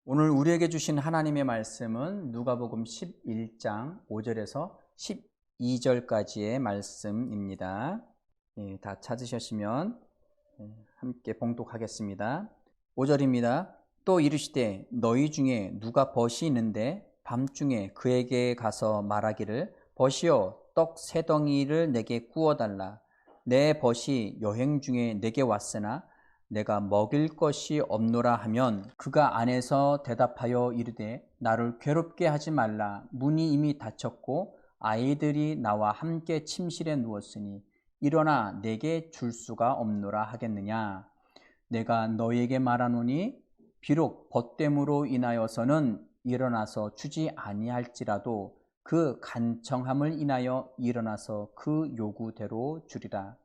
오늘 우리에게 주신 하나님의 말씀은 누가복음 11장 5절에서 12절까지의 말씀입니다. 다 찾으셨으면 함께 봉독하겠습니다. 5절입니다. 또 이르시되 너희 중에 누가 벗이 있는데 밤중에 그에게 가서 말하기를 벗이여 떡 세 덩이를 내게 구워달라. 내 벗이 여행 중에 내게 왔으나 내가 먹일 것이 없노라 하면 그가 안에서 대답하여 이르되 나를 괴롭게 하지 말라. 문이 이미 닫혔고 아이들이 나와 함께 침실에 누웠으니 일어나 내게 줄 수가 없노라 하겠느냐. 내가 너희에게 말하노니 비록 벗됨으로 인하여서는 일어나서 주지 아니할지라도 그 간청함을 인하여 일어나서 그 요구대로 주리라.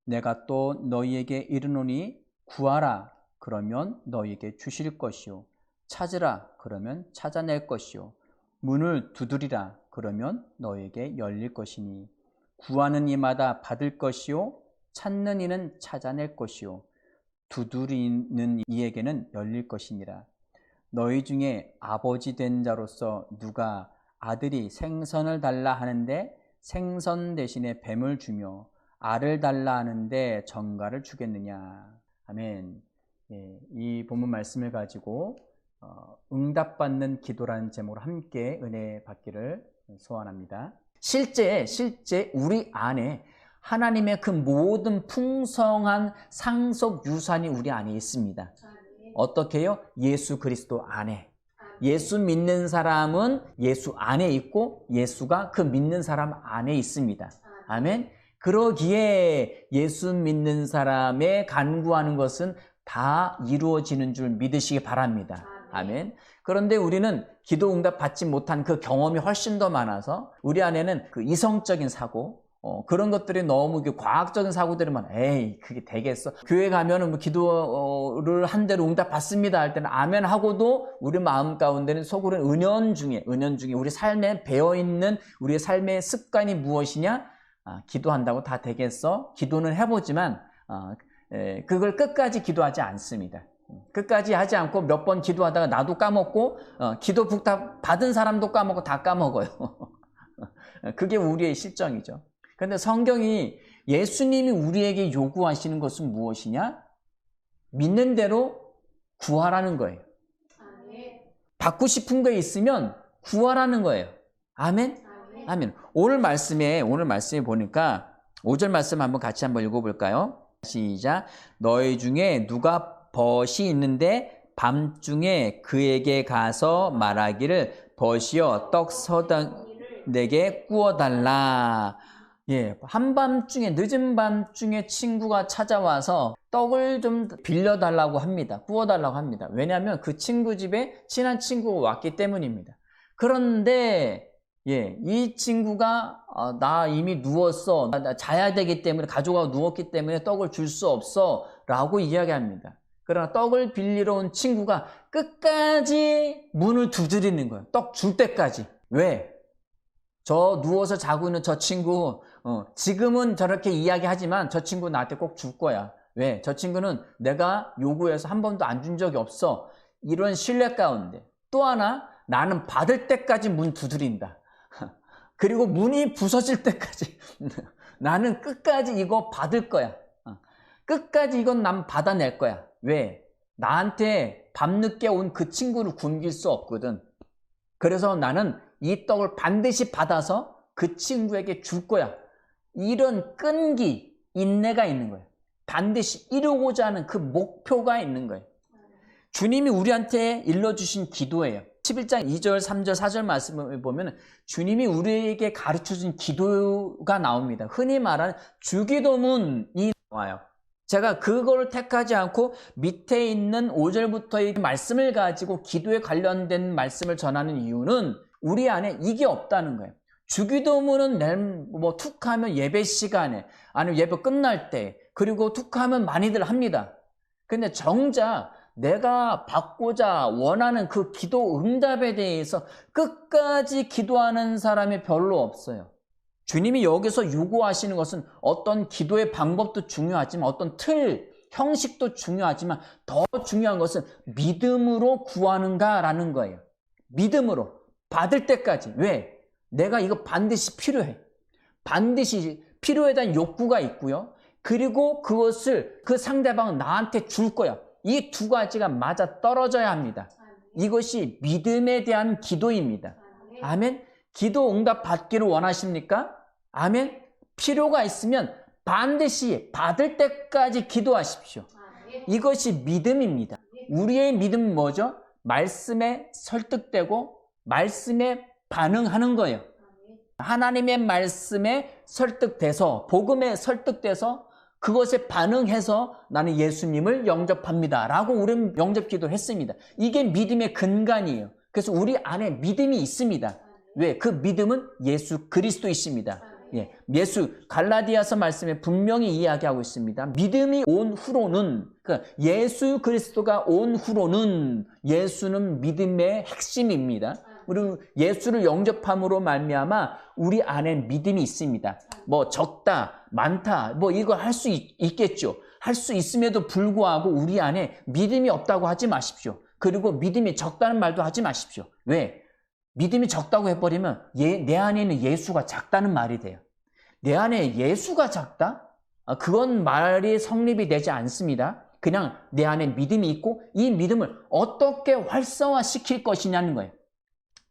내가 또 너희에게 이르노니 구하라 그러면 너희에게 주실 것이요 찾으라 그러면 찾아낼 것이요 문을 두드리라 그러면 너희에게 열릴 것이니 구하는 이마다 받을 것이요 찾는 이는 찾아낼 것이요 두드리는 이에게는 열릴 것이니라. 너희 중에 아버지 된 자로서 누가 아들이 생선을 달라 하는데 생선 대신에 뱀을 주며 알을 달라 하는데 정갈을 주겠느냐. 아멘. 이 본문 말씀을 가지고 응답받는 기도라는 제목으로 함께 은혜 받기를 소원합니다. 실제 우리 안에 하나님의 그 모든 풍성한 상속 유산이 우리 안에 있습니다. 어떻게요? 예수 그리스도 안에. 예수 믿는 사람은 예수 안에 있고 예수가 그 믿는 사람 안에 있습니다. 아멘. 그러기에 예수 믿는 사람의 간구하는 것은 다 이루어지는 줄 믿으시기 바랍니다. 아멘. 그런데 우리는 기도 응답 받지 못한 그 경험이 훨씬 더 많아서 우리 안에는 그 이성적인 사고, 그런 것들이 너무 과학적인 사고들이 많아. 에이, 그게 되겠어. 교회 가면은 뭐 기도를 한 대로 응답 받습니다 할 때는 아멘 하고도 우리 마음 가운데는 속으로는 은연중에 우리 삶에 배어있는 우리의 삶의 습관이 무엇이냐? 기도한다고 다 되겠어? 기도는 해보지만 그걸 끝까지 기도하지 않습니다. 끝까지 하지 않고 몇 번 기도하다가 나도 까먹고 기도 부탁 받은 사람도 까먹고 다 까먹어요. 그게 우리의 실정이죠. 그런데 성경이 예수님이 우리에게 요구하시는 것은 무엇이냐? 믿는 대로 구하라는 거예요. 받고 싶은 거 있으면 구하라는 거예요. 아멘? 아멘. 오늘 말씀에 보니까 5절 말씀 같이 한번 읽어볼까요? 시작. 너희 중에 누가 벗이 있는데 밤중에 그에게 가서 말하기를 벗이여 떡 서당 내게 구워달라. 한밤중에 늦은 밤중에 친구가 찾아와서 떡을 좀 빌려달라고 합니다. 구워달라고 합니다. 왜냐하면 그 친구 집에 친한 친구가 왔기 때문입니다. 그런데 이 친구가 나 이미 누웠어. 나 자야 되기 때문에 가족하고 누웠기 때문에 떡을 줄 수 없어 라고 이야기합니다. 그러나 떡을 빌리러 온 친구가 끝까지 문을 두드리는 거예요. 떡 줄 때까지. 왜? 저 누워서 자고 있는 저 친구 지금은 저렇게 이야기하지만 저 친구 나한테 꼭 줄 거야. 왜? 저 친구는 내가 요구해서 한 번도 안 준 적이 없어. 이런 신뢰 가운데. 또 하나 나는 받을 때까지 문 두드린다. 그리고 문이 부서질 때까지 나는 끝까지 이거 받을 거야. 끝까지 이건 난 받아낼 거야. 왜? 나한테 밤늦게 온 그 친구를 굶길 수 없거든. 그래서 나는 이 떡을 반드시 받아서 그 친구에게 줄 거야. 이런 끈기, 인내가 있는 거예요. 반드시 이루고자 하는 그 목표가 있는 거예요. 주님이 우리한테 일러주신 기도예요. 11장 2절, 3절, 4절 말씀을 보면 주님이 우리에게 가르쳐준 기도가 나옵니다. 흔히 말하는 주기도문이 나와요. 제가 그걸 택하지 않고 밑에 있는 5절부터의 말씀을 가지고 기도에 관련된 말씀을 전하는 이유는 우리 안에 이게 없다는 거예요. 주기도문은 툭 하면 예배 시간에 아니면 예배 끝날 때 그리고 툭 하면 많이들 합니다. 근데 정작 내가 받고자 원하는 그 기도 응답에 대해서 끝까지 기도하는 사람이 별로 없어요. 주님이 여기서 요구하시는 것은 어떤 기도의 방법도 중요하지만 어떤 틀, 형식도 중요하지만 더 중요한 것은 믿음으로 구하는가라는 거예요. 믿음으로 받을 때까지. 왜? 내가 이거 반드시 필요해. 반드시 필요에 대한 욕구가 있고요. 그리고 그것을 그 상대방은 나한테 줄 거야. 이 두 가지가 맞아 떨어져야 합니다. 이것이 믿음에 대한 기도입니다. 아멘. 기도 응답 받기를 원하십니까? 아멘. 필요가 있으면 반드시 받을 때까지 기도하십시오. 이것이 믿음입니다. 우리의 믿음은 뭐죠? 말씀에 설득되고 말씀에 반응하는 거예요. 하나님의 말씀에 설득돼서, 복음에 설득돼서 그것에 반응해서 나는 예수님을 영접합니다 라고 우리는 영접 기도했습니다. 이게 믿음의 근간이에요. 그래서 우리 안에 믿음이 있습니다. 왜? 그 믿음은 예수 그리스도이십니다. 예, 갈라디아서 말씀에 분명히 이야기하고 있습니다. 믿음이 온 후로는, 그러니까 예수 그리스도가 온 후로는, 예수는 믿음의 핵심입니다. 우리는 예수를 영접함으로 말미암아 우리 안에 믿음이 있습니다. 뭐 적다, 많다, 뭐 이거 할 수 있겠죠. 할 수 있음에도 불구하고 우리 안에 믿음이 없다고 하지 마십시오. 그리고 믿음이 적다는 말도 하지 마십시오. 왜? 믿음이 적다고 해버리면 내 안에 있는 예수가 작다는 말이 돼요. 내 안에 예수가 작다? 그건 말이 성립이 되지 않습니다. 그냥 내 안에 믿음이 있고 이 믿음을 어떻게 활성화시킬 것이냐는 거예요.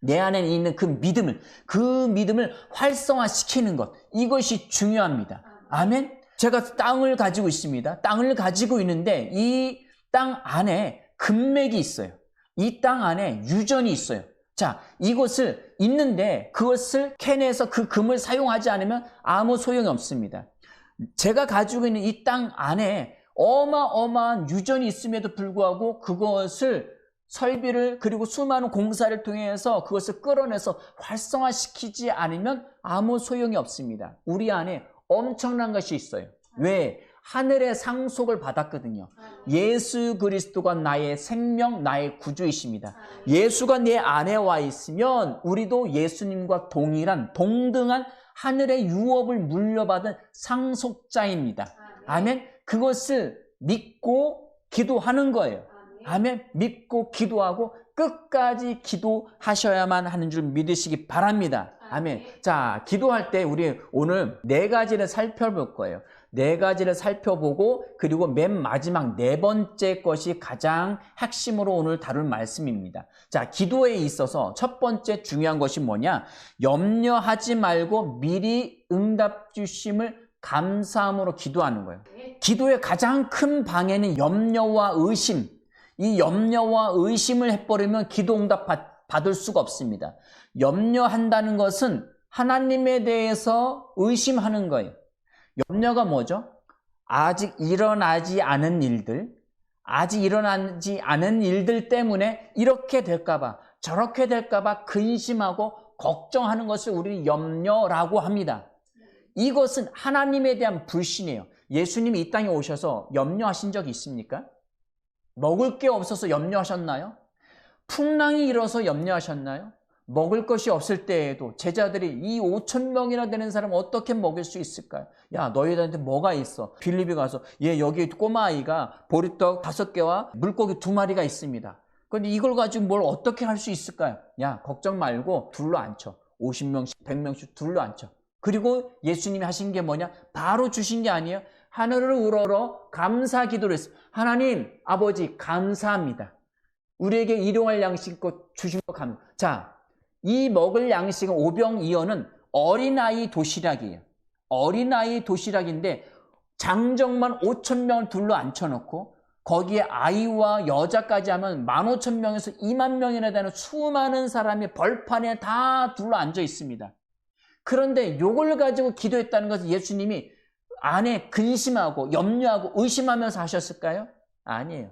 내 안에 있는 그 믿음을 활성화시키는 것, 이것이 중요합니다. 아멘. 제가 땅을 가지고 있습니다. 땅을 가지고 있는데 이 땅 안에 금맥이 있어요. 이 땅 안에 유전이 있어요. 자, 이것을 있는데 그것을 캐내서 그 금을 사용하지 않으면 아무 소용이 없습니다. 제가 가지고 있는 이 땅 안에 어마어마한 유전이 있음에도 불구하고 그것을 설비를 그리고 수많은 공사를 통해서 그것을 끌어내서 활성화시키지 않으면 아무 소용이 없습니다. 우리 안에 엄청난 것이 있어요. 왜? 하늘의 상속을 받았거든요. 예수 그리스도가 나의 생명, 나의 구주이십니다. 예수가 내 안에 와 있으면 우리도 예수님과 동등한 하늘의 유업을 물려받은 상속자입니다. 아멘. 그것을 믿고 기도하는 거예요. 아멘. 믿고 기도하고 끝까지 기도하셔야만 하는 줄 믿으시기 바랍니다. 아멘. 자, 기도할 때 우리 오늘 4가지를 살펴볼 거예요. 4가지를 살펴보고 그리고 맨 마지막 4번째 것이 가장 핵심으로 오늘 다룰 말씀입니다. 자, 기도에 있어서 첫 번째 중요한 것이 뭐냐? 염려하지 말고 미리 응답 주심을 감사함으로 기도하는 거예요. 기도의 가장 큰 방해는 염려와 의심. 이 염려와 의심을 해버리면 기도 응답 받을 수가 없습니다. 염려한다는 것은 하나님에 대해서 의심하는 거예요. 염려가 뭐죠? 아직 일어나지 않은 일들 때문에 이렇게 될까봐, 저렇게 될까봐 근심하고 걱정하는 것을 우리는 염려라고 합니다. 이것은 하나님에 대한 불신이에요. 예수님이 이 땅에 오셔서 염려하신 적이 있습니까? 먹을 게 없어서 염려하셨나요? 풍랑이 일어서 염려하셨나요? 먹을 것이 없을 때에도 제자들이 이 5,000명이나 되는 사람 어떻게 먹일 수 있을까요? 야, 너희들한테 뭐가 있어? 빌립이 가서 여기 꼬마아이가 보리떡 5개와 물고기 2마리가 있습니다. 그런데 이걸 가지고 뭘 어떻게 할 수 있을까요? 야, 걱정 말고 둘러앉혀. 50명씩 100명씩 둘러앉혀. 그리고 예수님이 하신 게 뭐냐? 바로 주신 게 아니에요. 하늘을 우러러 감사 기도를 했어요. 하나님 아버지 감사합니다. 우리에게 일용할 양식 주신 거 감사. 자, 이 먹을 양식은 오병이어는 어린아이 도시락이에요. 어린아이 도시락인데 장정만 5,000명을 둘러 앉혀놓고 거기에 아이와 여자까지 하면 15,000명에서 20,000명이나 되는 수많은 사람이 벌판에 다 둘러 앉아 있습니다. 그런데 이걸 가지고 기도했다는 것은 예수님이 안에 근심하고 염려하고 의심하면서 하셨을까요? 아니에요.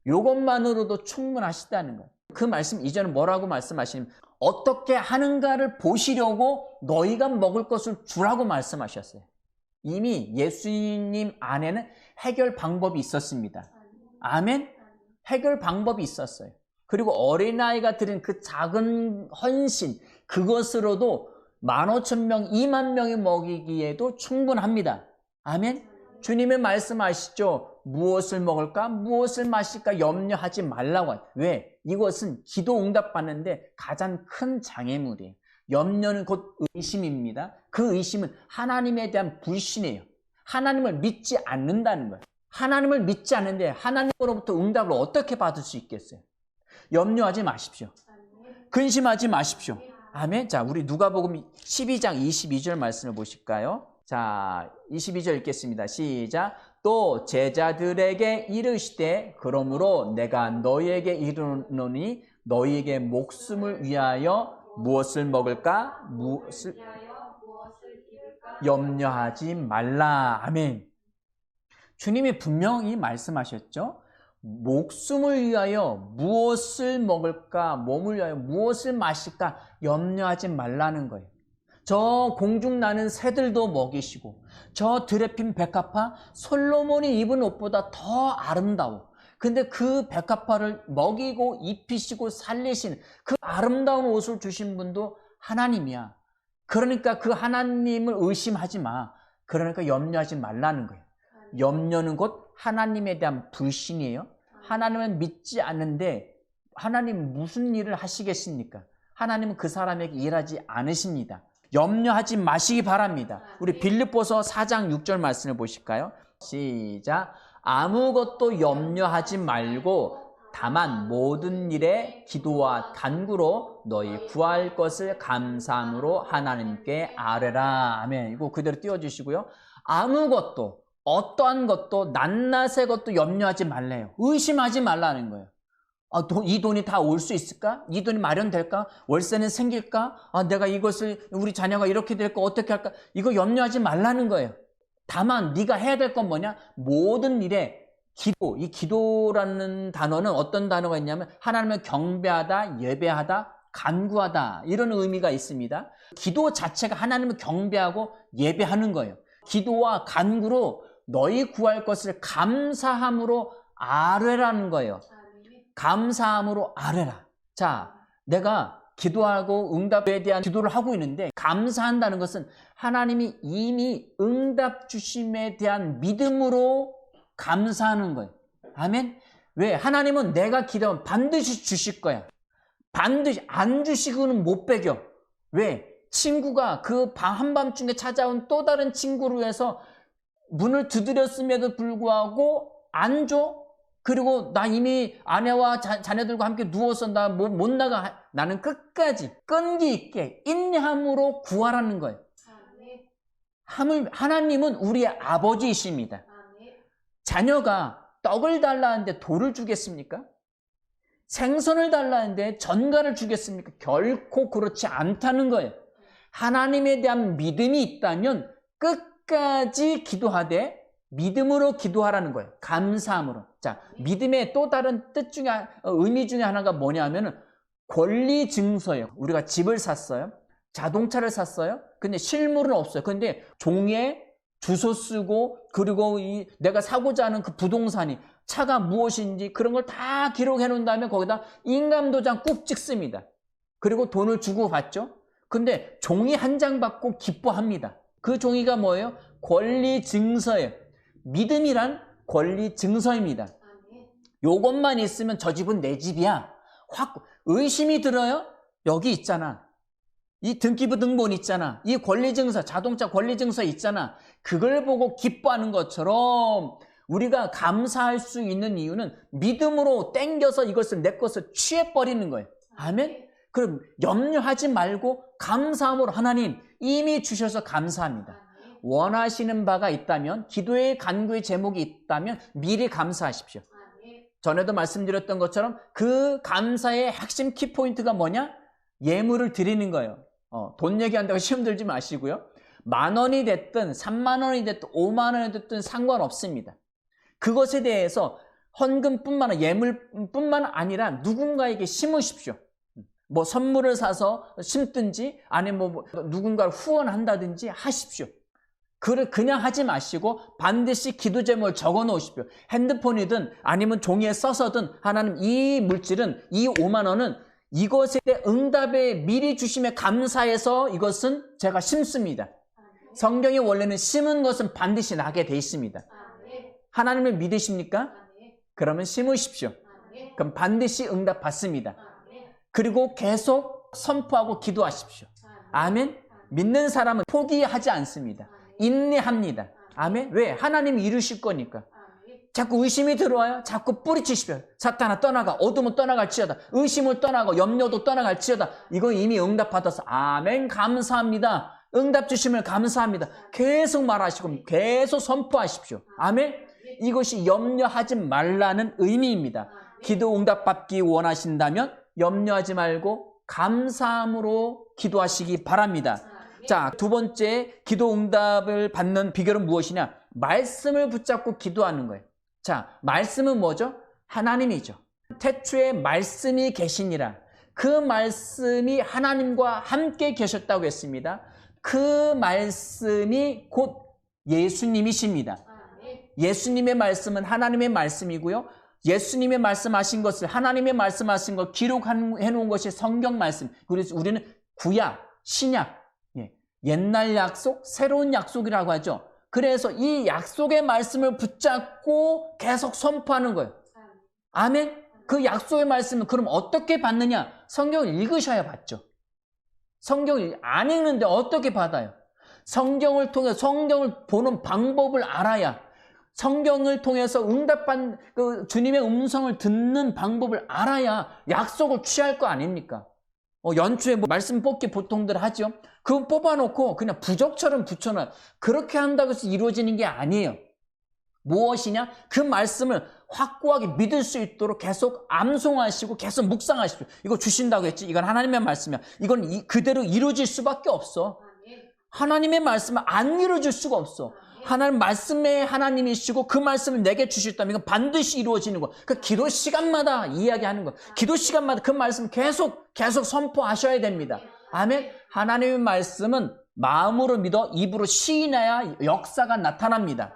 이것만으로도 충분하시다는 거예요. 그 말씀 이전에 뭐라고 말씀하시냐면 어떻게 하는가를 보시려고 너희가 먹을 것을 주라고 말씀하셨어요. 이미 예수님 안에는 해결 방법이 있었습니다. 아멘? 해결 방법이 있었어요. 그리고 어린아이가 드린 그 작은 헌신, 그것으로도 15,000명, 20,000명이 먹이기에도 충분합니다. 아멘? 주님의 말씀하시죠. 무엇을 먹을까? 무엇을 마실까? 염려하지 말라고 해요. 왜? 이것은 기도 응답받는데 가장 큰 장애물이에요. 염려는 곧 의심입니다. 그 의심은 하나님에 대한 불신이에요. 하나님을 믿지 않는다는 거예요. 하나님을 믿지 않는데 하나님으로부터 응답을 어떻게 받을 수 있겠어요? 염려하지 마십시오. 근심하지 마십시오. 아멘. 자, 우리 누가복음 12장 22절 말씀을 보실까요? 자, 22절 읽겠습니다. 시작. 또 제자들에게 이르시되 그러므로 내가 너희에게 이르노니 너희에게 목숨을 위하여 무엇을 먹을까? 무엇을 염려하지 말라. 아멘. 주님이 분명히 말씀하셨죠. 목숨을 위하여 무엇을 먹을까? 몸을 위하여 무엇을 마실까? 염려하지 말라는 거예요. 저 공중 나는 새들도 먹이시고 저 들에 핀 백합화 솔로몬이 입은 옷보다 더 아름다워. 근데 그 백합화를 먹이고 입히시고 살리신 그 아름다운 옷을 주신 분도 하나님이야. 그러니까 그 하나님을 의심하지 마. 그러니까 염려하지 말라는 거예요. 염려는 곧 하나님에 대한 불신이에요. 하나님을 믿지 않는데 하나님 무슨 일을 하시겠습니까? 하나님은 그 사람에게 일하지 않으십니다. 염려하지 마시기 바랍니다. 우리 빌립보서 4장 6절 말씀을 보실까요? 시작. 아무것도 염려하지 말고 다만 모든 일에 기도와 간구로 너희 구할 것을 감사함으로 하나님께 아뢰라. 아멘. 이거 그대로 띄워주시고요. 아무것도 어떠한 것도 낱낱의 것도 염려하지 말래요. 의심하지 말라는 거예요. 이 돈이 다 올 수 있을까? 이 돈이 마련될까? 월세는 생길까? 내가 이것을 우리 자녀가 이렇게 될까? 어떻게 할까? 이거 염려하지 말라는 거예요. 다만 네가 해야 될 건 뭐냐? 모든 일에 기도. 이 기도라는 단어는 어떤 단어가 있냐면 하나님을 경배하다, 예배하다, 간구하다 이런 의미가 있습니다. 기도 자체가 하나님을 경배하고 예배하는 거예요. 기도와 간구로 너희 구할 것을 감사함으로 아뢰라는 거예요. 감사함으로 아뢰라. 자, 내가 기도하고 응답에 대한 기도를 하고 있는데 감사한다는 것은 하나님이 이미 응답 주심에 대한 믿음으로 감사하는 거예요. 아멘. 왜? 하나님은 내가 기도하면 반드시 주실 거야. 반드시 안 주시고는 못 배겨. 왜? 친구가 그 한밤중에 찾아온 또 다른 친구를 위해서 문을 두드렸음에도 불구하고 안 줘? 그리고 나 이미 아내와 자녀들과 함께 누워서 나 못 나가. 나는 끝까지 끈기 있게 인내함으로 구하라는 거예요. 하나님은 우리의 아버지이십니다. 자녀가 떡을 달라는데 돌을 주겠습니까? 생선을 달라는데 전갈을 주겠습니까? 결코 그렇지 않다는 거예요. 하나님에 대한 믿음이 있다면 끝까지 기도하되 믿음으로 기도하라는 거예요. 감사함으로. 자, 믿음의 또 다른 뜻 중에, 의미 중에 하나가 뭐냐면은 권리 증서예요. 우리가 집을 샀어요. 자동차를 샀어요. 근데 실물은 없어요. 근데 종이에 주소 쓰고 그리고 내가 사고자 하는 그 부동산이 차가 무엇인지 그런 걸 다 기록해 놓은 다음에 거기다 인감도장 꾹 찍습니다. 그리고 돈을 주고 받죠. 근데 종이 한 장 받고 기뻐합니다. 그 종이가 뭐예요? 권리 증서예요. 믿음이란 권리 증서입니다. 요것만 있으면 저 집은 내 집이야. 확 의심이 들어요? 여기 있잖아. 이 등기부 등본 있잖아. 이 권리증서, 자동차 권리증서 있잖아. 그걸 보고 기뻐하는 것처럼 우리가 감사할 수 있는 이유는 믿음으로 땡겨서 이것을 내 것을 취해버리는 거예요. 아멘? 그럼 염려하지 말고 감사함으로 하나님 이미 주셔서 감사합니다. 원하시는 바가 있다면, 기도의 간구의 제목이 있다면 미리 감사하십시오. 전에도 말씀드렸던 것처럼 그 감사의 핵심 키포인트가 뭐냐? 예물을 드리는 거예요. 돈 얘기한다고 시험 들지 마시고요. 10,000원이 됐든 30,000원이 됐든 50,000원이 됐든 상관없습니다. 그것에 대해서 헌금뿐만 아니라 예물뿐만 아니라 누군가에게 심으십시오. 뭐 선물을 사서 심든지 아니면 뭐 누군가를 후원한다든지 하십시오. 그냥 하지 마시고 반드시 기도 제목을 적어 놓으십시오. 핸드폰이든 아니면 종이에 써서든 하나님 이 물질은 이 50,000원은 이것에 대해 응답에 미리 주심에 감사해서 이것은 제가 심습니다. 성경의 원래는 심은 것은 반드시 나게 돼 있습니다. 하나님을 믿으십니까? 그러면 심으십시오. 그럼 반드시 응답 받습니다. 그리고 계속 선포하고 기도하십시오. 아멘. 믿는 사람은 포기하지 않습니다. 인내합니다. 아멘. 왜? 하나님이 이루실 거니까. 자꾸 의심이 들어와요. 자꾸 뿌리치십시오. 사탄아 떠나가. 어둠은 떠나갈지어다. 의심을 떠나고 염려도 떠나갈지어다. 이거 이미 응답 받아서 아멘 감사합니다. 응답 주심을 감사합니다. 계속 말하시고 계속 선포하십시오. 아멘. 이것이 염려하지 말라는 의미입니다. 기도 응답 받기 원하신다면 염려하지 말고 감사함으로 기도하시기 바랍니다. 자, 두 번째 기도 응답을 받는 비결은 무엇이냐? 말씀을 붙잡고 기도하는 거예요. 자, 말씀은 뭐죠? 하나님이죠. 태초에 말씀이 계시니라. 그 말씀이 하나님과 함께 계셨다고 했습니다. 그 말씀이 곧 예수님이십니다. 예수님의 말씀은 하나님의 말씀이고요. 예수님의 말씀하신 것을 하나님의 말씀하신 것 기록해 놓은 것이 성경 말씀. 그래서 우리는 구약, 신약, 옛날 약속, 새로운 약속이라고 하죠. 그래서 이 약속의 말씀을 붙잡고 계속 선포하는 거예요. 아멘. 그 약속의 말씀은 그럼 어떻게 받느냐? 성경을 읽으셔야 받죠. 성경을 안 읽는데 어떻게 받아요? 성경을 통해 성경을 보는 방법을 알아야, 성경을 통해서 응답한 그 주님의 음성을 듣는 방법을 알아야 약속을 취할 거 아닙니까? 연초에 뭐 말씀 뽑기 보통들 하죠. 그거 뽑아놓고 그냥 부적처럼 붙여놔요. 그렇게 한다고 해서 이루어지는 게 아니에요. 무엇이냐? 그 말씀을 확고하게 믿을 수 있도록 계속 암송하시고 계속 묵상하십시오. 이거 주신다고 했지? 이건 하나님의 말씀이야. 이건 그대로 이루어질 수밖에 없어. 하나님의 말씀은 안 이루어질 수가 없어. 하나님 말씀의 하나님이시고 그 말씀을 내게 주셨다면 이건 반드시 이루어지는 거. 그 기도 시간마다 이야기하는 거. 기도 시간마다 그 말씀 계속 선포하셔야 됩니다. 아멘. 하나님의 말씀은 마음으로 믿어 입으로 시인해야 역사가 나타납니다.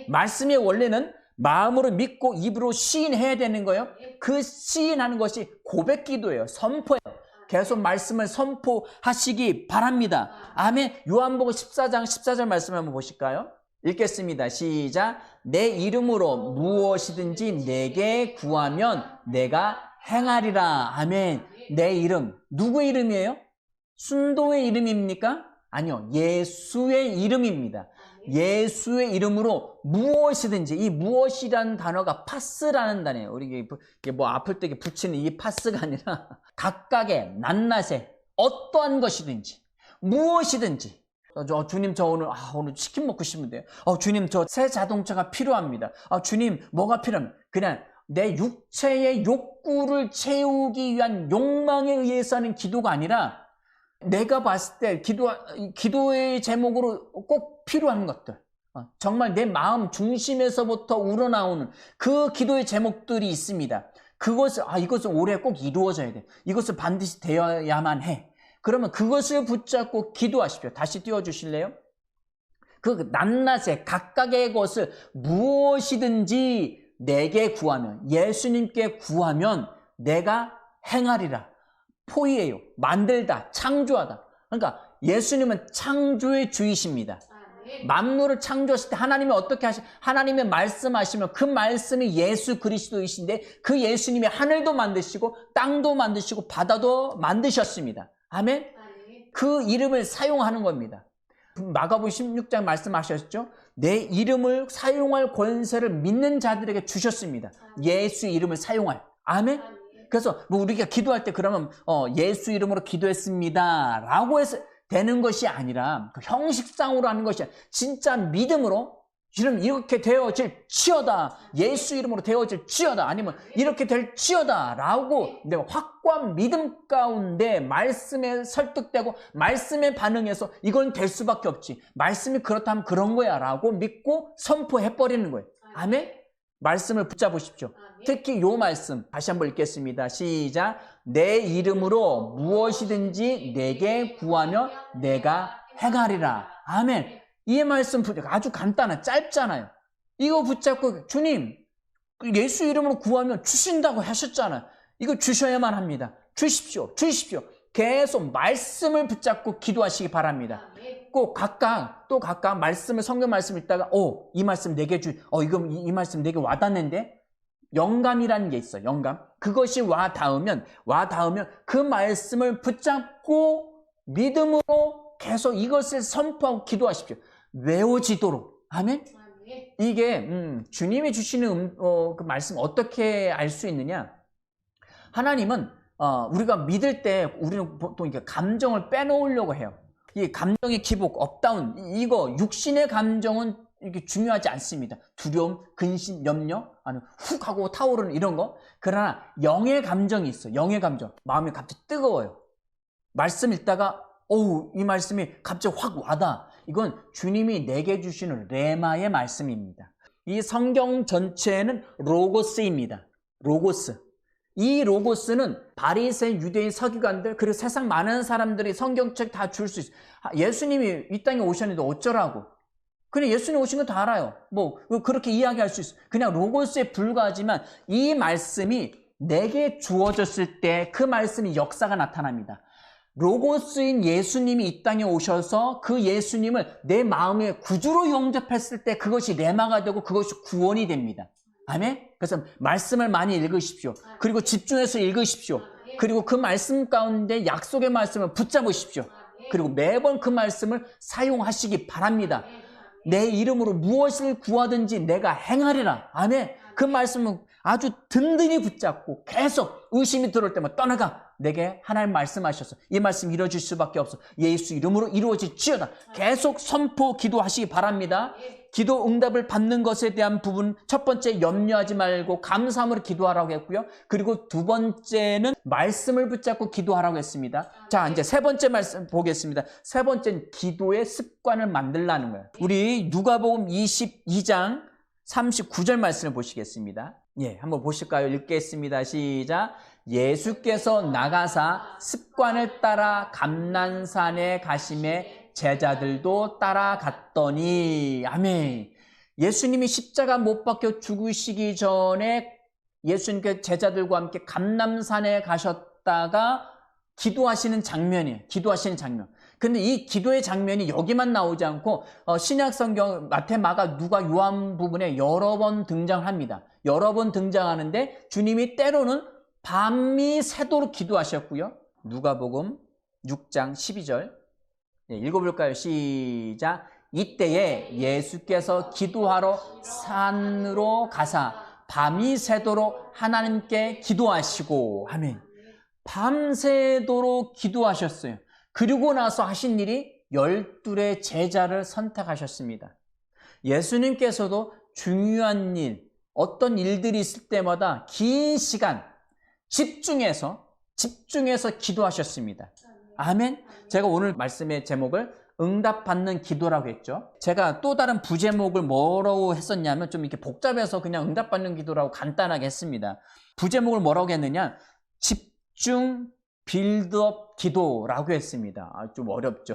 말씀의 원래는 마음으로 믿고 입으로 시인해야 되는 거예요. 그 시인하는 것이 고백 기도예요. 선포예요. 계속 말씀을 선포하시기 바랍니다. 아멘. 요한복음 14장 14절 말씀 한번 보실까요? 읽겠습니다. 시작. 내 이름으로 무엇이든지 내게 구하면 내가 행하리라. 아멘. 내 이름. 누구의 이름이에요? 순도의 이름입니까? 아니요. 예수의 이름입니다. 예수의 이름으로 무엇이든지, 이 무엇이라는 단어가 파스라는 단어예요. 우리 이게 뭐 아플 때 붙이는 이 파스가 아니라 각각의 낱낱의 어떠한 것이든지 무엇이든지. 주님 저 오늘 치킨 먹고 싶은데요. 주님 저 새 자동차가 필요합니다. 주님 뭐가 필요합니까? 그냥 내 육체의 욕구를 채우기 위한 욕망에 의해서 하는 기도가 아니라 내가 봤을 때 기도의 제목으로 꼭 필요한 것들, 정말 내 마음 중심에서부터 우러나오는 그 기도의 제목들이 있습니다. 이것은 올해 꼭 이루어져야 돼. 이것은 반드시 되어야만 해. 그러면 그것을 붙잡고 기도하십시오. 다시 띄워주실래요? 그 낱낱의 각각의 것을 무엇이든지 내게 구하면, 예수님께 구하면 내가 행하리라. 포이에요. 만들다, 창조하다. 그러니까 예수님은 창조의 주이십니다. 만물을 창조하실 때 하나님이 어떻게 하나님의 말씀하시면 그 말씀이 예수 그리스도이신데 그 예수님이 하늘도 만드시고 땅도 만드시고 바다도 만드셨습니다. 아멘. 그 이름을 사용하는 겁니다. 마가복음 16장 말씀하셨죠? 내 이름을 사용할 권세를 믿는 자들에게 주셨습니다. 예수 이름을 사용할. 아멘. 그래서 뭐 우리가 기도할 때 그러면 예수 이름으로 기도했습니다 라고 해서 되는 것이 아니라 그 형식상으로 하는 것이 아니라 진짜 믿음으로 이름 이렇게 되어질지어다, 예수 이름으로 되어질지어다, 아니면 이렇게 될지어다 라고 내가 확고한 믿음 가운데 말씀에 설득되고 말씀에 반응해서 이건 될 수밖에 없지, 말씀이 그렇다면 그런 거야 라고 믿고 선포해버리는 거예요. 아멘. 말씀을 붙잡으십시오. 특히 요 말씀 다시 한번 읽겠습니다. 시작. 내 이름으로 무엇이든지 내게 구하며 내가 행하리라. 아멘. 이 말씀 아주 간단한, 짧잖아요. 이거 붙잡고 주님 예수 이름으로 구하면 주신다고 하셨잖아요. 이거 주셔야만 합니다. 주십시오. 계속 말씀을 붙잡고 기도하시기 바랍니다. 읽고 각각 말씀을, 성경 말씀을 읽다가, 이 말씀 내게 이거 이 말씀 내게 와닿는데? 영감이라는 게 있어, 영감. 그것이 와닿으면 그 말씀을 붙잡고 믿음으로 계속 이것을 선포하고 기도하십시오. 외워지도록. 아멘? 이게, 주님이 주시는 그 말씀 어떻게 알 수 있느냐? 하나님은, 우리가 믿을 때 우리는 보통 이렇게 감정을 빼놓으려고 해요. 이 감정의 기복, 업다운, 이거, 육신의 감정은 이렇게 중요하지 않습니다. 두려움, 근심, 염려, 아니, 훅 하고 타오르는 이런 거. 그러나 영의 감정이 있어. 영의 감정. 마음이 갑자기 뜨거워요. 말씀 읽다가 이 말씀이 갑자기 확 와닿아. 이건 주님이 내게 주시는 레마의 말씀입니다. 이 성경 전체는 로고스입니다. 로고스. 이 로고스는 바리새인, 유대인, 서기관들, 그리고 세상 많은 사람들이 성경책 다 줄 수 있어. 예수님이 이 땅에 오셨는데 어쩌라고. 그냥 예수님 오신 거 다 알아요. 그렇게 이야기할 수 있어. 그냥 로고스에 불과하지만 이 말씀이 내게 주어졌을 때 그 말씀이 역사가 나타납니다. 로고스인 예수님이 이 땅에 오셔서 그 예수님을 내 마음의 구주로 영접했을 때 그것이 레마가 되고 그것이 구원이 됩니다. 아멘? 그래서 말씀을 많이 읽으십시오. 그리고 집중해서 읽으십시오. 그리고 그 말씀 가운데 약속의 말씀을 붙잡으십시오. 그리고 매번 그 말씀을 사용하시기 바랍니다. 내 이름으로 무엇을 구하든지 내가 행하리라. 아멘. 그 말씀은 아주 든든히 붙잡고 계속 의심이 들어올 때마다 떠나가. 내게 하나님 말씀하셔서 이 말씀 이루어질 수밖에 없어. 예수 이름으로 이루어질지어다. 계속 선포 기도하시기 바랍니다. 기도 응답을 받는 것에 대한 부분, 첫 번째 염려하지 말고 감사함으로 기도하라고 했고요. 그리고 두 번째는 말씀을 붙잡고 기도하라고 했습니다. 자, 이제 세 번째 말씀 보겠습니다. 세 번째는 기도의 습관을 만들라는 거예요. 우리 누가복음 22장 39절 말씀을 보시겠습니다. 한번 보실까요? 읽겠습니다. 시작. 예수께서 나가사 습관을 따라 감난산에 가심에 제자들도 따라갔더니. 아멘. 예수님이 십자가 못 박혀 죽으시기 전에 예수님께 제자들과 함께 감람산에 가셨다가 기도하시는 장면이에요. 기도하시는 장면. 근데 이 기도의 장면이 여기만 나오지 않고 신약 성경 마태, 마가, 누가, 요한 부분에 여러 번 등장합니다. 여러 번 등장하는데 주님이 때로는 밤이 새도록 기도하셨고요. 누가복음 6장 12절 읽어볼까요? 시작. 이때에 예수께서 기도하러 산으로 가사 밤이 새도록 하나님께 기도하시고. 아멘. 밤새도록 기도하셨어요. 그리고 나서 하신 일이 12의 제자를 선택하셨습니다. 예수님께서도 중요한 일, 어떤 일들이 있을 때마다 긴 시간 집중해서 기도하셨습니다. 아멘. 제가 오늘 말씀의 제목을 응답받는 기도라고 했죠. 제가 또 다른 부제목을 뭐라고 했었냐면 좀 이렇게 복잡해서 그냥 응답받는 기도라고 간단하게 했습니다. 부제목을 뭐라고 했느냐? 집중 빌드업 기도라고 했습니다. 좀 어렵죠.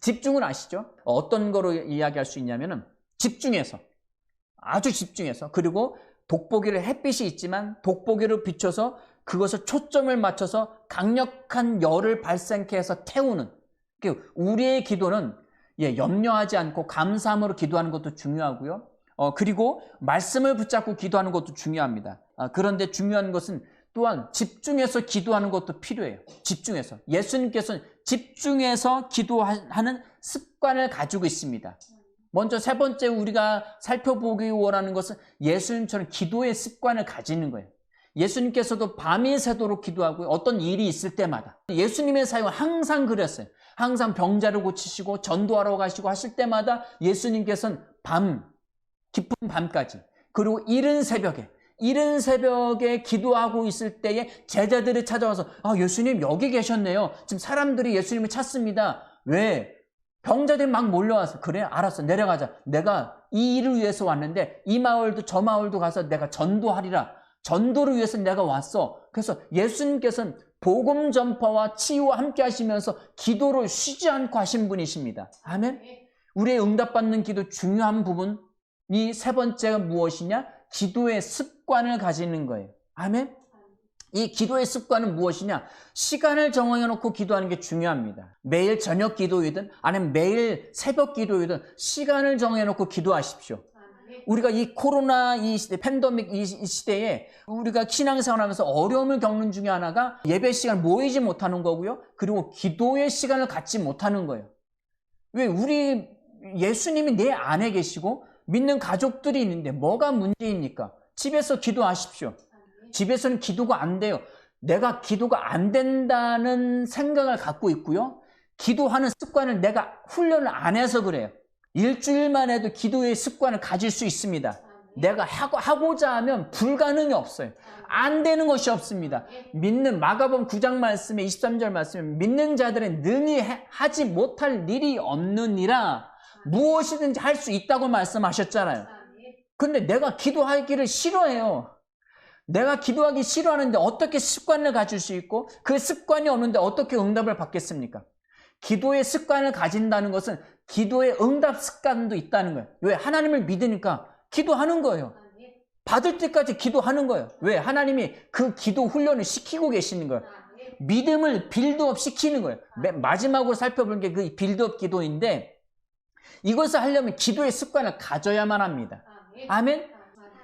집중을 아시죠? 어떤 거로 이야기할 수 있냐면은 집중해서, 아주 집중해서, 그리고 돋보기를, 햇빛이 있지만 돋보기를 비춰서 그것을 초점을 맞춰서 강력한 열을 발생케 해서 태우는. 우리의 기도는 염려하지 않고 감사함으로 기도하는 것도 중요하고요. 그리고 말씀을 붙잡고 기도하는 것도 중요합니다. 그런데 중요한 것은 또한 집중해서 기도하는 것도 필요해요. 집중해서. 예수님께서는 집중해서 기도하는 습관을 가지고 있습니다. 먼저 세 번째 우리가 살펴보기 원하는 것은 예수님처럼 기도의 습관을 가지는 거예요. 예수님께서도 밤이 새도록 기도하고 어떤 일이 있을 때마다 예수님의 사역은 항상 그랬어요. 항상 병자를 고치시고 전도하러 가시고 하실 때마다 예수님께서는 깊은 밤까지, 그리고 이른 새벽에 기도하고 있을 때에 제자들이 찾아와서 예수님 여기 계셨네요. 지금 사람들이 예수님을 찾습니다. 왜? 병자들이 막 몰려와서 그래? 알았어. 내려가자. 내가 이 일을 위해서 왔는데 이 마을도 저 마을도 가서 내가 전도하리라. 전도를 위해서 내가 왔어. 그래서 예수님께서는 복음 전파와 치유와 함께 하시면서 기도를 쉬지 않고 하신 분이십니다. 아멘. 우리의 응답받는 기도 중요한 부분이 세 번째가 무엇이냐? 기도의 습관을 가지는 거예요. 아멘. 이 기도의 습관은 무엇이냐? 시간을 정해놓고 기도하는 게 중요합니다. 매일 저녁 기도이든 아니면 매일 새벽 기도이든 시간을 정해놓고 기도하십시오. 우리가 이 코로나 이 시대, 팬데믹 이 시대에 우리가 신앙생활 하면서 어려움을 겪는 중에 하나가 예배 시간 모이지 못하는 거고요. 그리고 기도의 시간을 갖지 못하는 거예요. 왜? 우리 예수님이 내 안에 계시고 믿는 가족들이 있는데 뭐가 문제입니까? 집에서 기도하십시오. 집에서는 기도가 안 돼요. 내가 기도가 안 된다는 생각을 갖고 있고요. 기도하는 습관을 내가 훈련을 안 해서 그래요. 일주일만 해도 기도의 습관을 가질 수 있습니다. 내가 하고자 하면 불가능이 없어요. 안 되는 것이 없습니다. 믿는 마가복음 9장 말씀에 23절 말씀에 믿는 자들은 능히 하지 못할 일이 없느니라 무엇이든지 할 수 있다고 말씀하셨잖아요. 근데 내가 기도하기를 싫어해요. 내가 기도하기 싫어하는데 어떻게 습관을 가질 수 있고 그 습관이 없는데 어떻게 응답을 받겠습니까? 기도의 습관을 가진다는 것은 기도의 응답 습관도 있다는 거예요. 왜? 하나님을 믿으니까 기도하는 거예요. 받을 때까지 기도하는 거예요. 왜? 하나님이 그 기도 훈련을 시키고 계시는 거예요. 믿음을 빌드업 시키는 거예요. 마지막으로 살펴볼 게 그 빌드업 기도인데 이것을 하려면 기도의 습관을 가져야만 합니다. 아멘?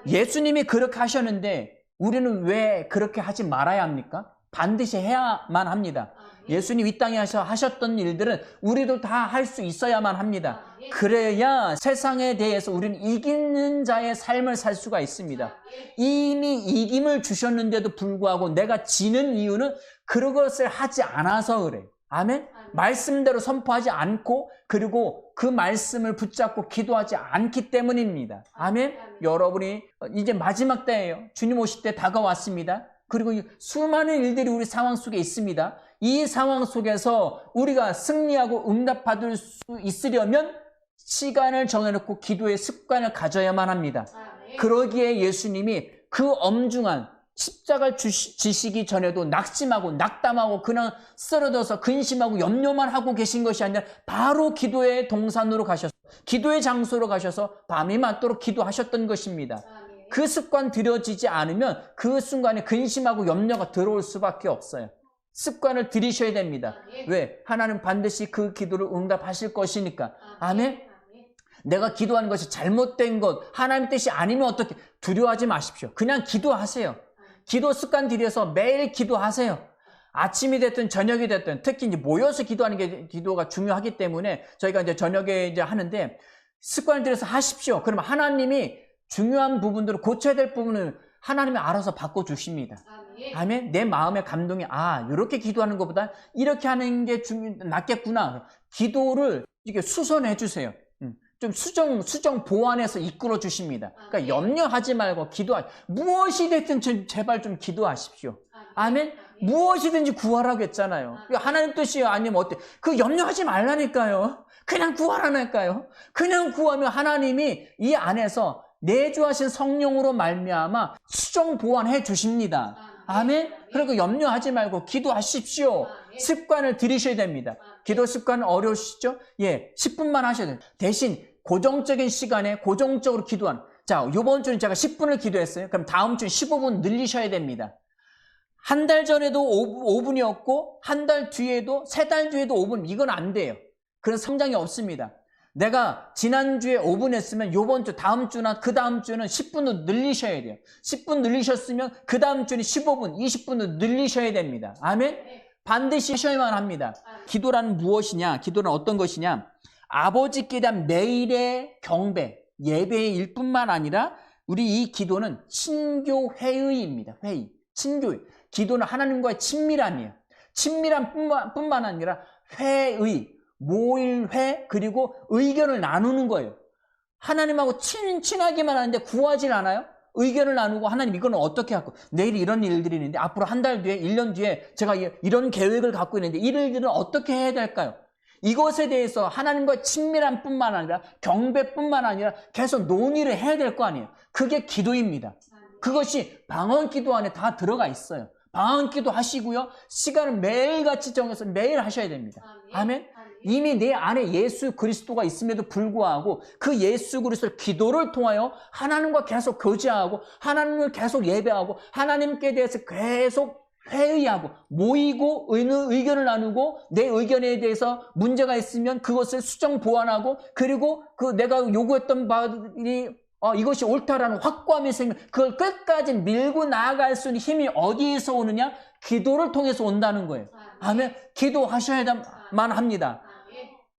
예수님이 그렇게 하셨는데 우리는 왜 그렇게 하지 말아야 합니까? 반드시 해야만 합니다. 예수님 이 땅에 하셨던 일들은 우리도 다 할 수 있어야만 합니다. 그래야 세상에 대해서 우리는 이기는 자의 삶을 살 수가 있습니다. 이미 이김을 주셨는데도 불구하고 내가 지는 이유는 그것을 하지 않아서 그래요. 아멘? 말씀대로 선포하지 않고 그리고 그 말씀을 붙잡고 기도하지 않기 때문입니다. 아멘? 여러분이 이제 마지막 때예요. 주님 오실 때 다가왔습니다. 그리고 수많은 일들이 우리 상황 속에 있습니다. 이 상황 속에서 우리가 승리하고 응답받을 수 있으려면 시간을 정해놓고 기도의 습관을 가져야만 합니다. 그러기에 예수님이 그 엄중한 십자가를 지시기 전에도 낙심하고 낙담하고 그냥 쓰러져서 근심하고 염려만 하고 계신 것이 아니라 바로 기도의 동산으로 가셔서 기도의 장소로 가셔서 밤이 맞도록 기도하셨던 것입니다. 그 습관 들여지지 않으면 그 순간에 근심하고 염려가 들어올 수밖에 없어요. 습관을 들이셔야 됩니다. 왜? 하나님 반드시 그 기도를 응답하실 것이니까. 아멘? 내가 기도하는 것이 잘못된 것, 하나님 뜻이 아니면 어떻게 두려워하지 마십시오. 그냥 기도하세요. 기도 습관 들여서 매일 기도하세요. 아침이 됐든 저녁이 됐든 특히 이제 모여서 기도하는 게 기도가 중요하기 때문에 저희가 이제 저녁에 이제 하는데 습관을 들여서 하십시오. 그러면 하나님이 중요한 부분들을 고쳐야 될 부분을 하나님이 알아서 바꿔주십니다. 아멘. 내 마음의 감동이 이렇게 기도하는 것보다 이렇게 하는 게 낫겠구나. 기도를 이렇게 수선해 주세요. 좀 수정 보완해서 이끌어 주십니다. 그러니까 염려하지 말고 무엇이 됐든 제발 좀 기도하십시오. 아멘. 무엇이든지 구하라고 했잖아요. 하나님 뜻이 아니면 어때? 그 염려하지 말라니까요. 그냥 구하라니까요. 그냥 구하면 하나님이 이 안에서 내주하신 성령으로 말미암아 수정 보완해 주십니다. 아멘. 그리고 염려하지 말고 기도하십시오. 습관을 들이셔야 됩니다. 기도 습관 어려우시죠? 10분만 하셔야 돼요. 대신 고정적인 시간에 고정적으로 기도하는. 자, 이번 주는 제가 10분을 기도했어요. 그럼 다음 주는 15분 늘리셔야 됩니다. 한 달 전에도 5분이었고 한 달 뒤에도 3달 뒤에도 5분. 이건 안 돼요. 그런 성장이 없습니다. 내가 지난주에 5분 했으면 이번 주, 다음 주나 그 다음 주는 10분도 늘리셔야 돼요. 10분 늘리셨으면 그 다음 주는 15분, 20분도 늘리셔야 됩니다. 아멘? 반드시 하셔야만 합니다. 기도란 무엇이냐? 기도는 어떤 것이냐? 아버지께 대한 매일의 경배, 예배의 일뿐만 아니라 우리 이 기도는 친교회의입니다. 회의, 친교회. 기도는 하나님과의 친밀함이에요. 친밀함 뿐만 아니라 회의, 모일회, 그리고 의견을 나누는 거예요. 하나님하고 친하게만 하는데 구하질 않아요? 의견을 나누고 하나님 이거는 어떻게 할까? 내일 이런 일들이 있는데 앞으로 한 달 뒤에 1년 뒤에 제가 이런 계획을 갖고 있는데 이 일들은 어떻게 해야 될까요? 이것에 대해서 하나님과 친밀함 뿐만 아니라 경배뿐만 아니라 계속 논의를 해야 될 거 아니에요. 그게 기도입니다. 그것이 방언 기도 안에 다 들어가 있어요. 방언 기도 하시고요. 시간을 매일같이 정해서 매일 하셔야 됩니다. 아멘? 이미 내 안에 예수 그리스도가 있음에도 불구하고 그 예수 그리스도를 기도를 통하여 하나님과 계속 교제하고 하나님을 계속 예배하고 하나님께 대해서 계속 회의하고 모이고 의견을 나누고 내 의견에 대해서 문제가 있으면 그것을 수정 보완하고 그리고 그 내가 요구했던 바들이 이것이 옳다라는 확고함이 생기면 그걸 끝까지 밀고 나아갈 수 있는 힘이 어디에서 오느냐? 기도를 통해서 온다는 거예요. 아멘. 기도하셔야만 합니다.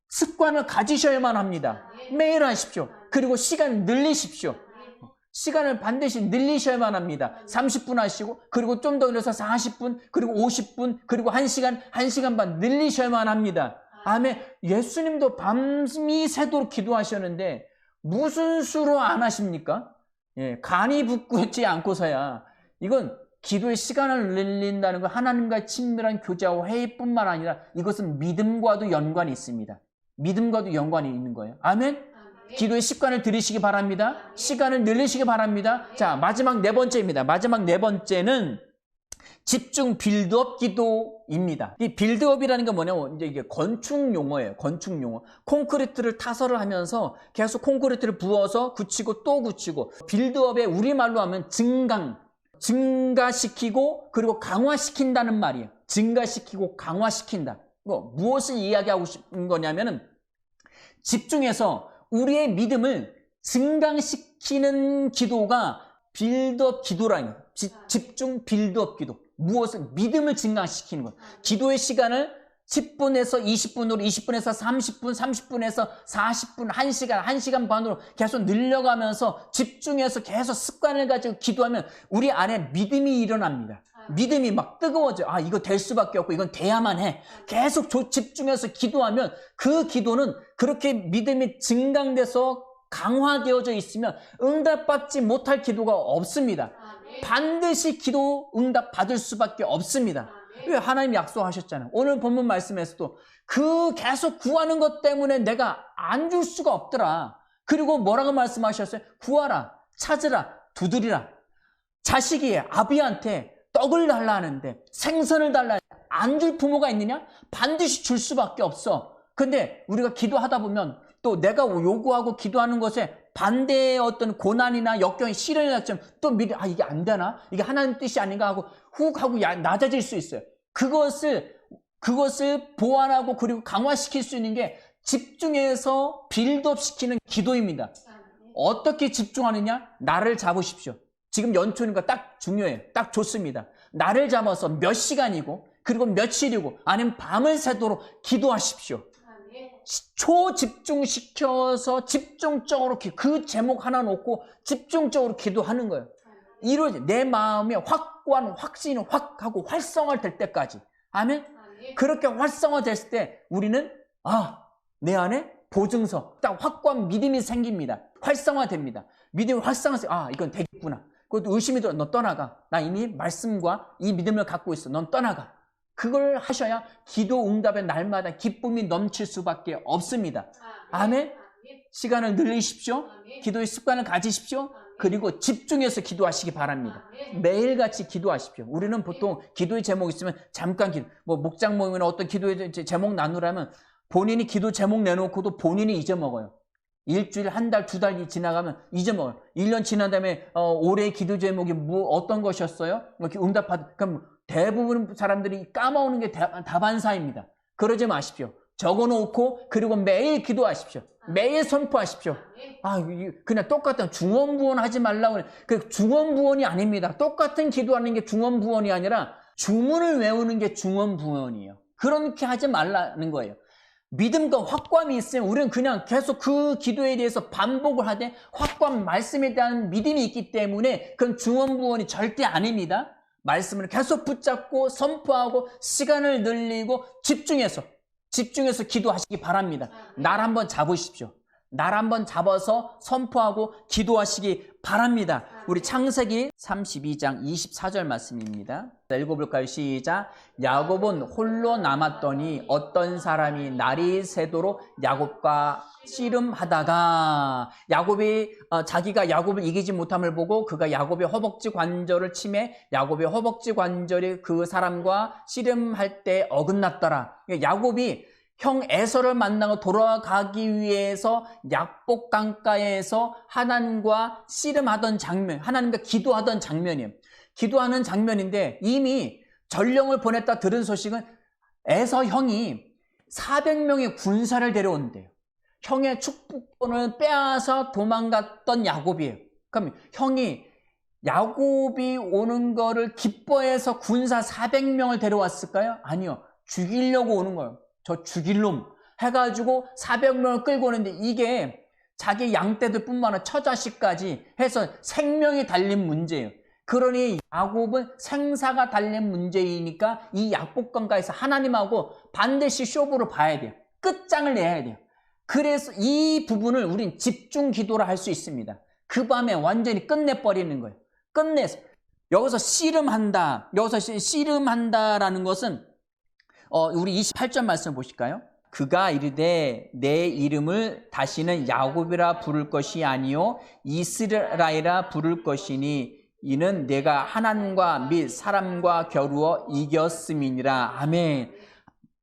습관을 가지셔야만 합니다. 매일 하십시오. 그리고 시간을 늘리십시오. 시간을 반드시 늘리셔야만 합니다. 30분 하시고 그리고 좀 더 늘려서 40분 그리고 50분 그리고 1시간, 1시간 반 늘리셔야만 합니다. 아멘. 예수님도 밤이 새도록 기도하셨는데 무슨 수로 안 하십니까? 예, 간이 붓고 있지 않고서야. 이건 기도의 시간을 늘린다는 건 하나님과의 친밀한 교제와 회의뿐만 아니라 이것은 믿음과도 연관이 있습니다. 믿음과도 연관이 있는 거예요. 아멘. 기도의 습관을 들이시기 바랍니다. 시간을 늘리시기 바랍니다. 자, 마지막 네 번째입니다. 마지막 네 번째는 집중 빌드업 기도입니다. 이 빌드업이라는 게 뭐냐면 이제 이게 건축 용어예요. 건축 용어. 콘크리트를 타설을 하면서 계속 콘크리트를 부어서 굳히고 또 굳히고 빌드업에 우리말로 하면 증가시키고 그리고 강화시킨다는 말이에요. 증가시키고 강화시킨다. 무엇을 이야기하고 싶은 거냐면은 집중해서 우리의 믿음을 증강시키는 기도가 빌드업 기도라는 거예요. 집중 빌드업 기도. 무엇을? 믿음을 증강시키는 거예요. 기도의 시간을 10분에서 20분으로, 20분에서 30분, 30분에서 40분, 1시간, 1시간 반으로 계속 늘려가면서 집중해서 계속 습관을 가지고 기도하면 우리 안에 믿음이 일어납니다. 믿음이 막 뜨거워져. 이거 될 수밖에 없고 이건 돼야만 해. 계속 집중해서 기도하면 그 기도는 그렇게 믿음이 증강돼서 강화되어져 있으면 응답받지 못할 기도가 없습니다. 반드시 기도 응답 받을 수밖에 없습니다. 왜? 하나님 약속하셨잖아요. 오늘 본문 말씀에서도 그 계속 구하는 것 때문에 내가 안 줄 수가 없더라. 그리고 뭐라고 말씀하셨어요? 구하라, 찾으라, 두드리라. 자식이 아비한테 떡을 달라 하는데 생선을 달라 안 줄 부모가 있느냐? 반드시 줄 수밖에 없어. 근데 우리가 기도하다 보면 또 내가 요구하고 기도하는 것에 반대의 어떤 고난이나 역경이 시련이 닥치면 또 미리 이게 안 되나? 이게 하나님 뜻이 아닌가 하고 훅 하고 낮아질 수 있어요. 그것을 보완하고 그리고 강화시킬 수 있는 게 집중해서 빌드업 시키는 기도입니다. 어떻게 집중하느냐? 나를 잡으십시오. 지금 연초니까 딱 중요해요. 딱 좋습니다. 나를 잡아서 몇 시간이고 그리고 며칠이고 아니면 밤을 새도록 기도하십시오. 초집중시켜서 집중적으로 그 제목 하나 놓고 집중적으로 기도하는 거예요. 이루어지 내 마음에 확고한 확신이 확 하고 활성화될 때까지. 아멘. 그렇게 활성화됐을 때 우리는 내 안에 보증서 딱 확고한 믿음이 생깁니다. 활성화됩니다. 믿음이 활성화돼서 이건 되겠구나. 그것도 의심이 들어. 너 떠나가. 나 이미 말씀과 이 믿음을 갖고 있어. 넌 떠나가. 그걸 하셔야 기도 응답의 날마다 기쁨이 넘칠 수밖에 없습니다. 아멘. 시간을 늘리십시오. 기도의 습관을 가지십시오. 그리고 집중해서 기도하시기 바랍니다. 매일같이 기도하십시오. 우리는 보통 기도의 제목 있으면 잠깐 목장 모임이나 어떤 기도의 제목 나누라면 본인이 기도 제목 내놓고도 본인이 잊어먹어요. 일주일, 한 달, 두 달이 지나가면 잊어먹어요. 1년 지난 다음에 올해의 기도 제목이 어떤 것이었어요? 이렇게 그럼 대부분 사람들이 까먹는 게 다반사입니다. 그러지 마십시오. 적어놓고 그리고 매일 기도하십시오. 매일 선포하십시오. 그냥 똑같은 중언부언 하지 말라고 그래. 그 중언부언이 아닙니다. 똑같은 기도하는 게 중언부언이 아니라 주문을 외우는 게 중언부언이에요. 그렇게 하지 말라는 거예요. 믿음과 확고함이 있으면 우리는 그냥 계속 그 기도에 대해서 반복을 하되 확고한 말씀에 대한 믿음이 있기 때문에 그건 중언부언이 절대 아닙니다. 말씀을 계속 붙잡고 선포하고 시간을 늘리고 집중해서 기도하시기 바랍니다. 날 한번 잡으십시오. 날 한번 잡아서 선포하고 기도하시기 바랍니다. 우리 창세기 32장 24절 말씀입니다. 읽어볼까요? 시작. 야곱은 홀로 남았더니 어떤 사람이 날이 새도록 야곱과 씨름하다가 야곱이 자기가 야곱을 이기지 못함을 보고 그가 야곱의 허벅지 관절을 치매 야곱의 허벅지 관절이 그 사람과 씨름할 때 어긋났더라. 야곱이 형 에서를 만나고 돌아가기 위해서 약복 강가에서 하나님과 씨름하던 장면, 하나님과 기도하던 장면이에요. 기도하는 장면인데 이미 전령을 보냈다 들은 소식은 에서 형이 400명의 군사를 데려온대요. 형의 축복권을 빼앗아 도망갔던 야곱이에요. 그럼 형이 야곱이 오는 거를 기뻐해서 군사 400명을 데려왔을까요? 아니요. 죽이려고 오는 거예요. 저 죽일 놈 해가지고 400명을 끌고 오는데 이게 자기 양떼들 뿐만 아니라 처자식까지 해서 생명이 달린 문제예요. 그러니 야곱은 생사가 달린 문제이니까 이 약복강가에서 하나님하고 반드시 쇼부를 봐야 돼요. 끝장을 내야 돼요. 그래서 이 부분을 우린 집중 기도를 할 수 있습니다. 그 밤에 완전히 끝내버리는 거예요. 끝내서 여기서 씨름한다. 여기서 씨름한다라는 것은 우리 28절 말씀 보실까요? 그가 이르되 내 이름을 다시는 야곱이라 부를 것이 아니요 이스라엘이라 부를 것이니 이는 내가 하나님과 및 사람과 겨루어 이겼음이니라. 아멘.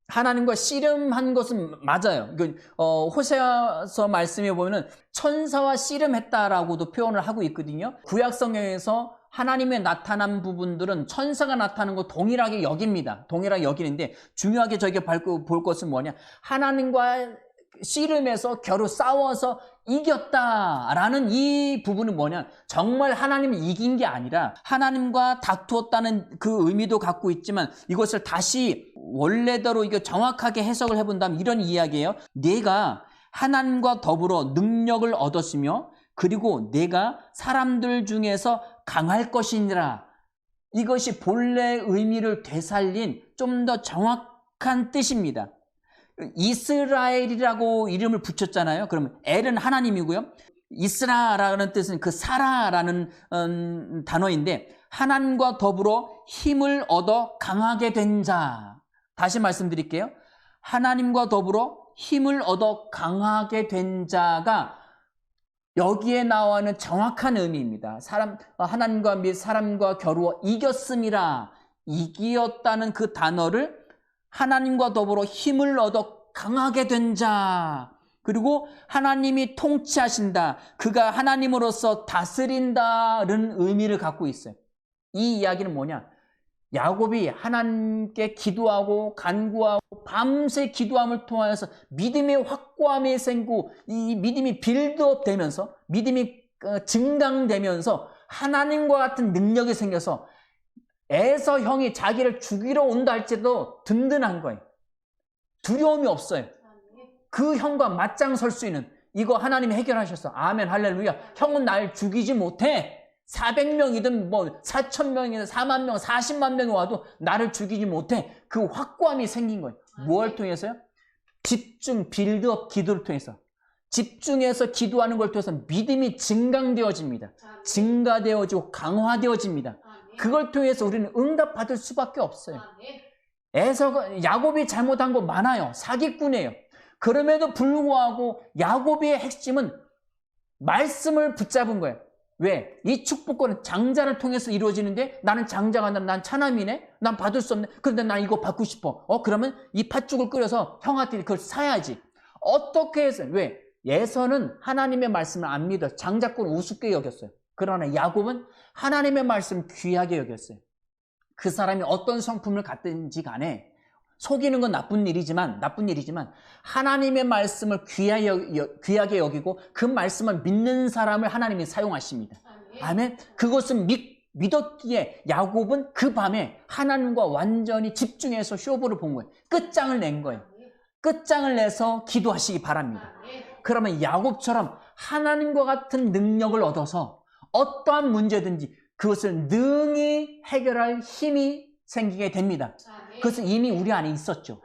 하나님과 씨름한 것은 맞아요. 호세아서 말씀에 보면은 천사와 씨름했다라고도 표현을 하고 있거든요. 구약 성경에서 하나님의 나타난 부분들은 천사가 나타나는 거 동일하게 여깁니다. 동일하게 여기는데 중요하게 저희가 볼 것은 뭐냐? 하나님과 씨름해서 겨루 싸워서 이겼다라는 이 부분은 뭐냐? 정말 하나님이 이긴 게 아니라 하나님과 다투었다는 그 의미도 갖고 있지만 이것을 다시 원래대로 이거 정확하게 해석을 해본다면 이런 이야기예요. 내가 하나님과 더불어 능력을 얻었으며 그리고 내가 사람들 중에서 강할 것이니라. 이것이 본래 의미를 되살린 좀 더 정확한 뜻입니다. 이스라엘이라고 이름을 붙였잖아요. 그러면 엘은 하나님이고요. 이스라라는 뜻은 그 사라라는 단어인데 하나님과 더불어 힘을 얻어 강하게 된 자. 다시 말씀드릴게요. 하나님과 더불어 힘을 얻어 강하게 된 자가 여기에 나와 있는 정확한 의미입니다. 하나님과 및 사람과 겨루어 이겼음이라. 이기었다는 그 단어를 하나님과 더불어 힘을 얻어 강하게 된 자. 그리고 하나님이 통치하신다. 그가 하나님으로서 다스린다는 의미를 갖고 있어요. 이 이야기는 뭐냐? 야곱이 하나님께 기도하고 간구하고 밤새 기도함을 통하여서 믿음의 확고함이 생기고 이 믿음이 빌드업 되면서 믿음이 증강되면서 하나님과 같은 능력이 생겨서 에서 형이 자기를 죽이러 온다 할지라도 든든한 거예요. 두려움이 없어요. 그 형과 맞짱 설 수 있는 이거 하나님이 해결하셨어. 아멘 할렐루야. 형은 날 죽이지 못해. 400명이든 뭐 4,000명이든 4만 명, 40만 명이 와도 나를 죽이지 못해. 그 확고함이 생긴 거예요. 뭘 통해서요? 집중, 빌드업 기도를 통해서. 집중해서 기도하는 걸 통해서 믿음이 증강되어집니다. 증가되어지고 강화되어집니다. 그걸 통해서 우리는 응답받을 수밖에 없어요. 야곱이 잘못한 거 많아요. 사기꾼이에요. 그럼에도 불구하고 야곱의 핵심은 말씀을 붙잡은 거예요. 왜? 이 축복권은 장자를 통해서 이루어지는데 나는 장자가 아니라 난 차남이네? 난 받을 수 없네? 그런데 난 이거 받고 싶어. 그러면 이 팥죽을 끓여서 형한테 그걸 사야지. 어떻게 해서? 왜? 예서는 하나님의 말씀을 안 믿어. 장자권 우습게 여겼어요. 그러나 야곱은 하나님의 말씀 귀하게 여겼어요. 그 사람이 어떤 성품을 갖든지 간에 속이는 건 나쁜 일이지만 하나님의 말씀을 귀하게 여기고 그 말씀을 믿는 사람을 하나님이 사용하십니다. 아멘. 그것은 믿었기에 야곱은 그 밤에 하나님과 완전히 집중해서 쇼부를 본 거예요. 끝장을 낸 거예요. 끝장을 내서 기도하시기 바랍니다. 그러면 야곱처럼 하나님과 같은 능력을 얻어서 어떠한 문제든지 그것을 능히 해결할 힘이 생기게 됩니다. 그것은 이미 우리 안에 있었죠.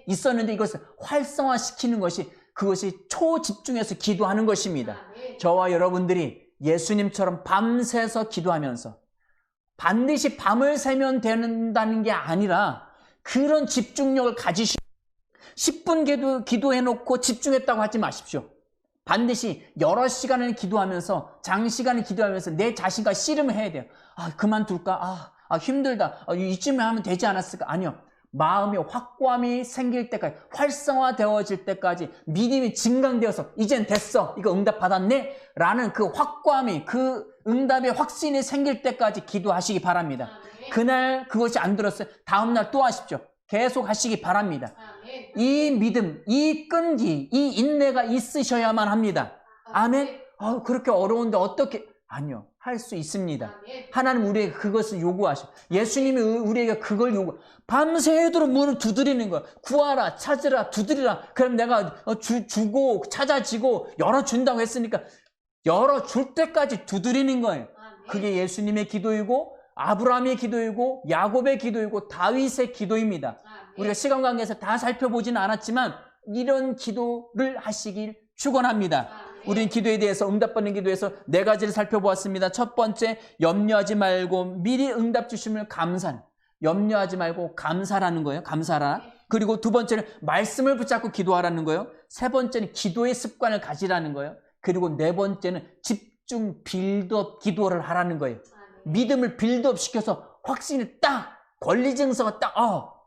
있었는데 이것을 활성화시키는 것이 그것이 초집중해서 기도하는 것입니다. 저와 여러분들이 예수님처럼 밤새서 기도하면서 반드시 밤을 새면 된다는 게 아니라 그런 집중력을 가지시고 10분 기도해놓고 집중했다고 하지 마십시오. 반드시 여러 시간을 기도하면서 장시간을 기도하면서 내 자신과 씨름을 해야 돼요. 그만둘까? 힘들다. 이쯤에 하면 되지 않았을까? 아니요. 마음의 확고함이 생길 때까지, 활성화되어질 때까지, 믿음이 증강되어서 이젠 됐어, 이거 응답 받았네 라는 그 확고함이, 그 응답의 확신이 생길 때까지 기도하시기 바랍니다. 그날 그것이 안 들었어요, 다음날 또 하십시오. 계속 하시기 바랍니다. 이 믿음, 이 끈기, 이 인내가 있으셔야만 합니다. 아멘. 그렇게 어려운데 어떻게? 아니요, 할 수 있습니다. 하나님 우리에게 그것을 요구하셔. 예수님이 우리에게 그걸 요구. 밤새도록 문을 두드리는 거야. 구하라, 찾으라, 두드리라. 그럼 내가 주고 찾아지고 열어준다고 했으니까 열어줄 때까지 두드리는 거예요. 그게 예수님의 기도이고 아브라함의 기도이고 야곱의 기도이고 다윗의 기도입니다. 우리가 시간 관계에서 다 살펴보지는 않았지만 이런 기도를 하시길 축원합니다. 우리는 기도에 대해서, 응답받는 기도에서 4가지를 살펴보았습니다. 첫 번째, 염려하지 말고 미리 응답 주심을 감사하는, 염려하지 말고 감사라는 거예요. 감사라. 그리고 두 번째는 말씀을 붙잡고 기도하라는 거예요. 세 번째는 기도의 습관을 가지라는 거예요. 그리고 네 번째는 집중 빌드업 기도를 하라는 거예요. 믿음을 빌드업 시켜서 확신이 딱, 권리 증서가 딱,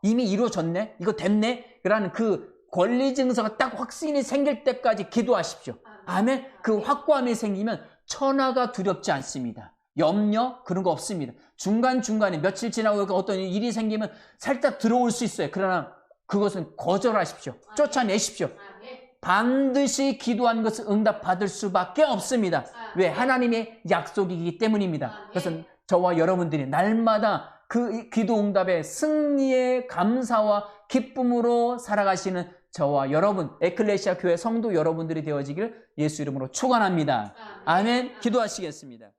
이미 이루어졌네, 이거 됐네 라는 그 권리 증서가 딱 확신이 생길 때까지 기도하십시오. 아멘. 그 확고함이 생기면 천하가 두렵지 않습니다. 염려 그런 거 없습니다. 중간중간에 며칠 지나고 어떤 일이 생기면 살짝 들어올 수 있어요. 그러나 그것은 거절하십시오. 쫓아내십시오. 반드시 기도한 것을 응답받을 수밖에 없습니다. 왜? 하나님의 약속이기 때문입니다. 그래서 저와 여러분들이 날마다 그 기도 응답의 승리의 감사와 기쁨으로 살아가시는 저와 여러분, 에클레시아 교회 성도 여러분들이 되어지길 예수 이름으로 축원합니다. 아멘. 기도하시겠습니다.